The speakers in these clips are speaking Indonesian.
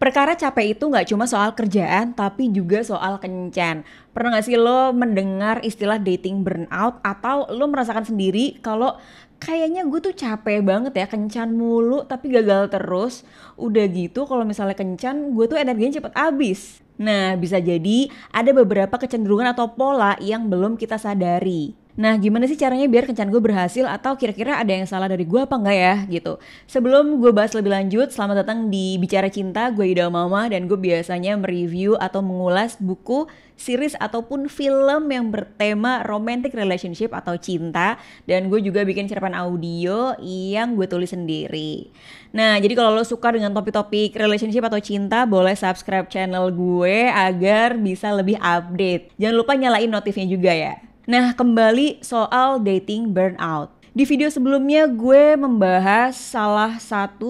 Perkara capek itu nggak cuma soal kerjaan, tapi juga soal kencan. Pernah nggak sih lo mendengar istilah dating burnout atau lo merasakan sendiri kalau kayaknya gue tuh capek banget ya kencan mulu tapi gagal terus. Udah gitu kalau misalnya kencan gue tuh energinya cepet habis. Nah, bisa jadi ada beberapa kecenderungan atau pola yang belum kita sadari. Nah, gimana sih caranya biar kencan gue berhasil atau kira-kira ada yang salah dari gue apa enggak ya gitu. Sebelum gue bahas lebih lanjut, selamat datang di Bicara Cinta, gue Ida Mama dan gue biasanya mereview atau mengulas buku, series ataupun film yang bertema romantic relationship atau cinta, dan gue juga bikin cerpen audio yang gue tulis sendiri. Nah, jadi kalau lo suka dengan topik-topik relationship atau cinta, boleh subscribe channel gue agar bisa lebih update. Jangan lupa nyalain notifnya juga ya. Nah, kembali soal dating burnout. Di video sebelumnya gue membahas salah 4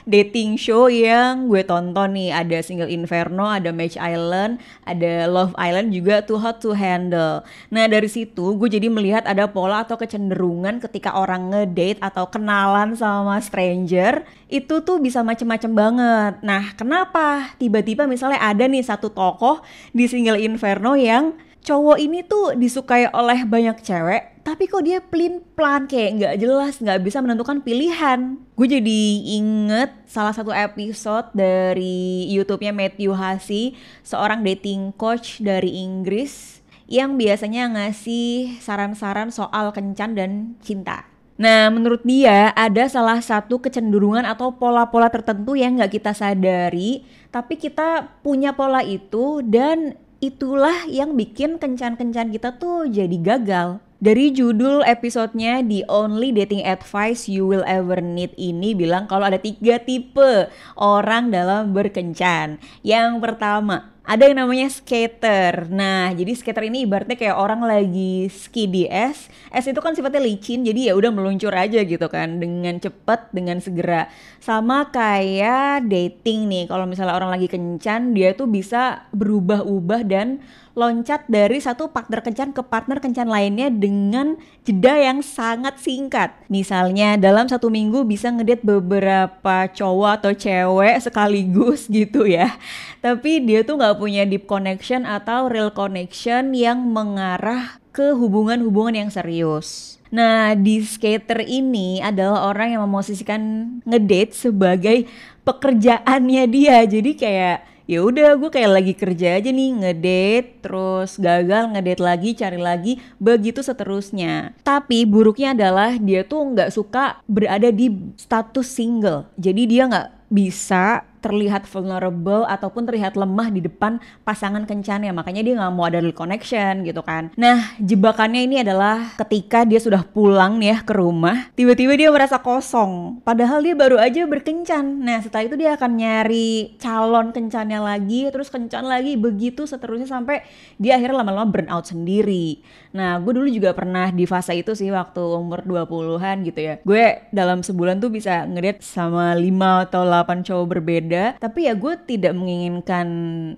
dating show yang gue tonton nih. Ada Single Inferno, ada Match Island, ada Love Island, juga Too Hot to Handle. Nah, dari situ gue jadi melihat ada pola atau kecenderungan ketika orang ngedate atau kenalan sama stranger itu tuh bisa macem-macem banget. Nah, kenapa tiba-tiba misalnya ada nih satu tokoh di Single Inferno yang cowok ini tuh disukai oleh banyak cewek, tapi kok dia pelin-pelan kayak nggak jelas, nggak bisa menentukan pilihan. Gue jadi inget salah satu episode dari YouTube-nya Matthew Hussey, seorang dating coach dari Inggris yang biasanya ngasih saran-saran soal kencan dan cinta. Nah, menurut dia ada salah satu kecenderungan atau pola-pola tertentu yang nggak kita sadari, tapi kita punya pola itu dan itulah yang bikin kencan-kencan kita tuh jadi gagal. Dari judul episodenya The Only Dating Advice You Will Ever Need ini bilang kalau ada 3 tipe orang dalam berkencan. Yang pertama, ada yang namanya skater. Nah, jadi skater ini ibaratnya kayak orang lagi ski di es. Es itu kan sifatnya licin, jadi ya udah meluncur aja gitu kan, dengan cepat, dengan segera. Sama kayak dating nih, kalau misalnya orang lagi kencan, dia tuh bisa berubah-ubah dan loncat dari satu partner kencan ke partner kencan lainnya dengan jeda yang sangat singkat. Misalnya dalam 1 minggu bisa ngedate beberapa cowok atau cewek sekaligus gitu ya. Tapi dia tuh gak punya deep connection atau real connection yang mengarah ke hubungan-hubungan yang serius. Nah, di skater ini adalah orang yang memosisikan ngedate sebagai pekerjaannya dia. Jadi kayak ya udah gue kayak lagi kerja aja nih, ngedate terus gagal, ngedate lagi, cari lagi, begitu seterusnya. Tapi buruknya adalah dia tuh nggak suka berada di status single, jadi dia nggak bisa terlihat vulnerable ataupun terlihat lemah di depan pasangan kencannya, makanya dia nggak mau ada real connection gitu kan. Nah, jebakannya ini adalah ketika dia sudah pulang nih ya ke rumah, tiba-tiba dia merasa kosong padahal dia baru aja berkencan. Nah, setelah itu dia akan nyari calon kencannya lagi, terus kencan lagi, begitu seterusnya sampai dia akhirnya lama-lama burnout sendiri. Nah, gue dulu juga pernah di fase itu sih waktu umur 20-an gitu ya. Gue dalam sebulan tuh bisa ngedate sama 5 atau 8 cowok berbeda, tapi ya gue tidak menginginkan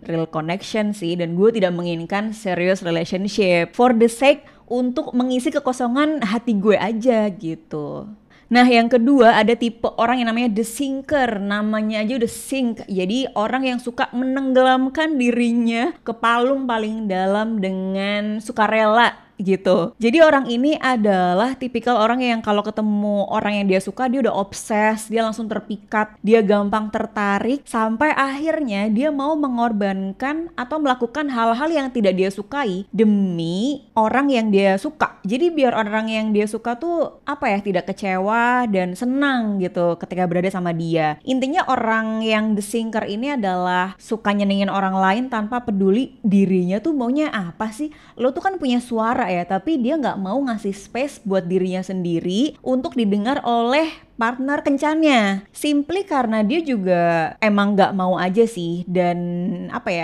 real connection sih, dan gue tidak menginginkan serious relationship for the sake untuk mengisi kekosongan hati gue aja gitu. Nah, yang kedua ada tipe orang yang namanya the sinker. Namanya aja udah sink. Jadi orang yang suka menenggelamkan dirinya ke palung paling dalam dengan sukarela gitu. Jadi orang ini adalah tipikal orang yang kalau ketemu orang yang dia suka, dia udah obses, dia langsung terpikat, dia gampang tertarik, sampai akhirnya dia mau mengorbankan atau melakukan hal-hal yang tidak dia sukai demi orang yang dia suka. Jadi biar orang yang dia suka tuh tidak kecewa dan senang gitu ketika berada sama dia. Intinya orang yang the sinker ini adalah suka nyenengin orang lain tanpa peduli dirinya tuh maunya apa sih. Lo tuh kan punya suara ya, tapi dia nggak mau ngasih space buat dirinya sendiri untuk didengar oleh partner kencannya, simply karena dia juga emang nggak mau aja sih. Dan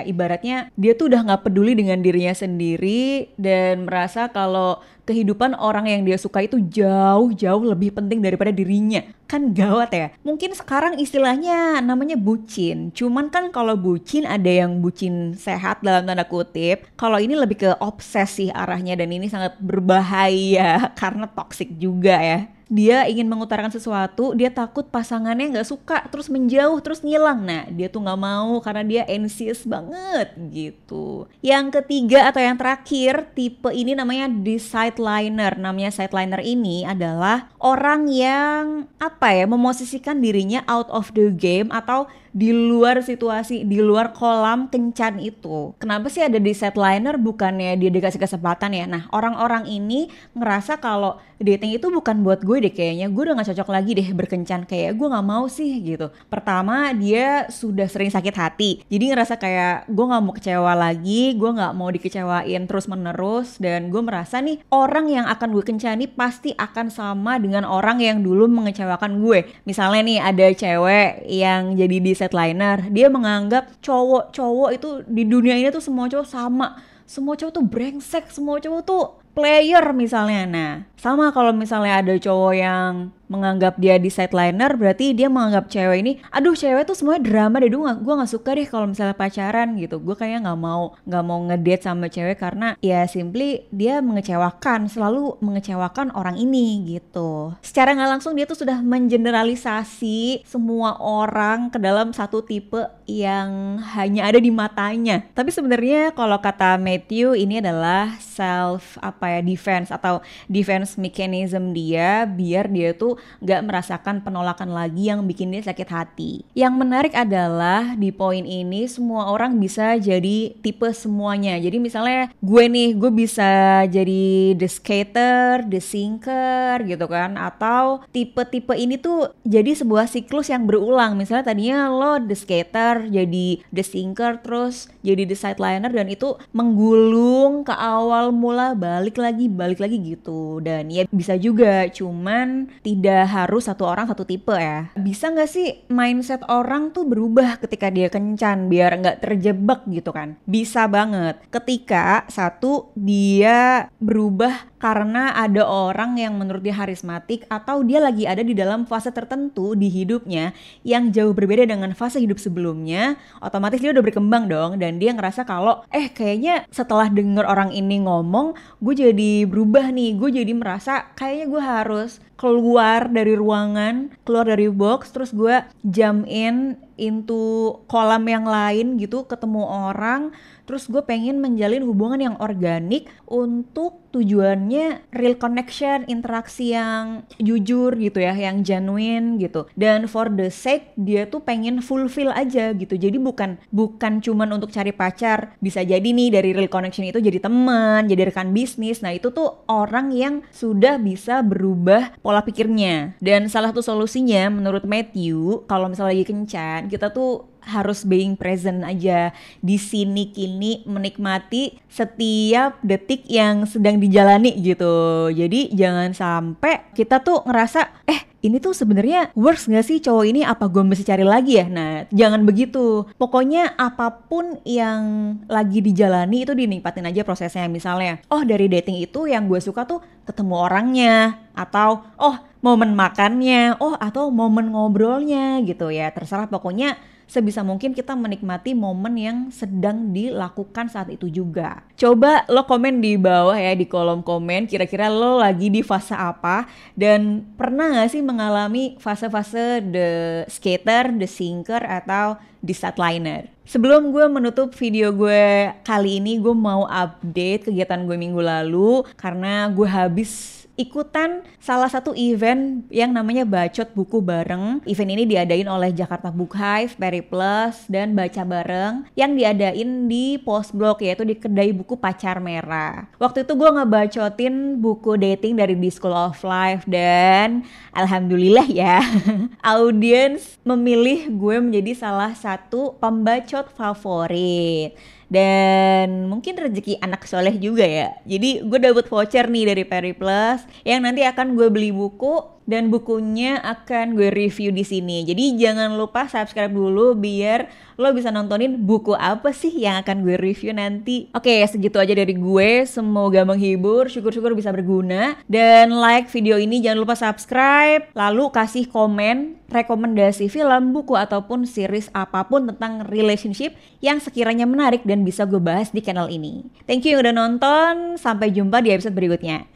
ibaratnya dia tuh udah nggak peduli dengan dirinya sendiri dan merasa kalau kehidupan orang yang dia suka itu jauh-jauh lebih penting daripada dirinya. Kan gawat ya. Mungkin sekarang istilahnya namanya bucin, cuman kan kalau bucin ada yang bucin sehat dalam tanda kutip, kalau ini lebih ke obsesi arahnya, dan ini sangat berbahaya karena toksik juga ya. dia ingin mengutarakan sesuatu, dia takut pasangannya nggak suka, terus menjauh, terus ngilang. Nah, dia tuh nggak mau karena dia anxious banget gitu. Yang ketiga atau yang terakhir, tipe ini namanya the sideliner. Namanya sideliner ini adalah orang yang memosisikan dirinya out of the game atau di luar situasi, di luar kolam kencan itu. Kenapa sih ada di sideliner? Bukannya dia dikasih kesempatan ya? Nah, orang-orang ini ngerasa kalau dating itu bukan buat gue deh kayaknya. Gue udah gak cocok lagi deh berkencan, kayak gue gak mau sih gitu. Pertama, dia sudah sering sakit hati. Jadi ngerasa kayak gue gak mau kecewa lagi, gue gak mau dikecewain terus menerus. Dan gue merasa nih, orang yang akan gue kencani pasti akan sama dengan orang yang dulu mengecewakan gue. Misalnya nih, ada cewek yang jadi di sideliner, dia menganggap cowok-cowok itu di dunia ini tuh semua cowok sama, semua cowok tuh brengsek, semua cowok tuh player misalnya. Nah, sama kalau misalnya ada cowok yang menganggap dia di sideliner, berarti dia menganggap cewek ini, aduh cewek tuh semuanya drama deh, gue gak suka deh kalau misalnya pacaran gitu. Gue kayaknya gak mau ngedate sama cewek karena ya simply dia mengecewakan, selalu mengecewakan orang ini gitu. Secara gak langsung dia tuh sudah mengeneralisasi semua orang ke dalam satu tipe yang hanya ada di matanya. Tapi sebenarnya kalau kata Matthew, ini adalah defense atau defense mechanism dia, biar dia tuh gak merasakan penolakan lagi yang bikin dia sakit hati. Yang menarik adalah di poin ini semua orang bisa jadi tipe semuanya. Jadi misalnya gue bisa jadi the skater, the sinker gitu kan, atau tipe-tipe ini tuh jadi sebuah siklus yang berulang. Misalnya tadinya lo the skater, jadi the sinker, terus jadi the sideliner, dan itu menggulung ke awal mula, balik lagi gitu. Dan ya bisa juga, cuman tidak harus satu orang satu tipe ya. Bisa gak sih mindset orang tuh berubah ketika dia kencan biar gak terjebak gitu kan? Bisa banget. Ketika satu, dia berubah karena ada orang yang menurut dia karismatik, atau dia lagi ada di dalam fase tertentu di hidupnya yang jauh berbeda dengan fase hidup sebelumnya, otomatis dia udah berkembang dong, dan dia ngerasa kalau kayaknya setelah denger orang ini ngomong, gue jadi berubah nih, gue jadi merasa kayaknya gue harus keluar dari ruangan, keluar dari box, terus gue jump into kolam yang lain gitu, ketemu orang, terus gue pengen menjalin hubungan yang organik untuk tujuannya real connection, interaksi yang jujur gitu ya, yang genuine gitu. Dan for the sake dia tuh pengen fulfill aja gitu. Jadi bukan cuman untuk cari pacar. Bisa jadi nih dari real connection itu jadi teman, jadi rekan bisnis. Nah itu tuh orang yang sudah bisa berubah pola pikirnya. Dan salah satu solusinya menurut Matthew, kalau misalnya lagi kencan, kita tuh harus being present aja di sini kini, menikmati setiap detik yang sedang dijalani gitu. Jadi jangan sampai kita tuh ngerasa ini tuh sebenarnya works gak sih cowok ini, apa gue mesti cari lagi ya? Nah jangan begitu. Pokoknya apapun yang lagi dijalani itu dinikmatin aja prosesnya. Misalnya dari dating itu yang gue suka tuh ketemu orangnya, atau momen makannya, atau momen ngobrolnya gitu ya. Terserah, pokoknya sebisa mungkin kita menikmati momen yang sedang dilakukan saat itu juga. Coba lo komen di bawah ya, di kolom komen, kira-kira lo lagi di fase apa, dan pernah gak sih mengalami fase-fase the skater, the sinker, atau the sideliner. Sebelum gue menutup video gue kali ini, gue mau update kegiatan gue minggu lalu, karena gue habis ikutan salah satu event yang namanya Bacot Buku Bareng. Event ini diadain oleh Jakarta Book Hive, Periplus, dan Baca Bareng, yang diadain di Postblok, yaitu di kedai buku Pacar Merah. Waktu itu gue ngebacotin buku dating dari The School of Life, dan alhamdulillah ya, audiens memilih gue menjadi salah satu pembacot favorit. Dan mungkin rezeki anak soleh juga ya. Jadi gue dapet voucher nih dari Periplus yang nanti akan gue beli buku, dan bukunya akan gue review di sini. Jadi jangan lupa subscribe dulu biar lo bisa nontonin buku apa sih yang akan gue review nanti. Oke, segitu aja dari gue. Semoga menghibur, syukur-syukur bisa berguna. Dan like video ini, jangan lupa subscribe. Lalu kasih komen rekomendasi film, buku, ataupun series apapun tentang relationship yang sekiranya menarik dan bisa gue bahas di channel ini. Thank you yang udah nonton. Sampai jumpa di episode berikutnya.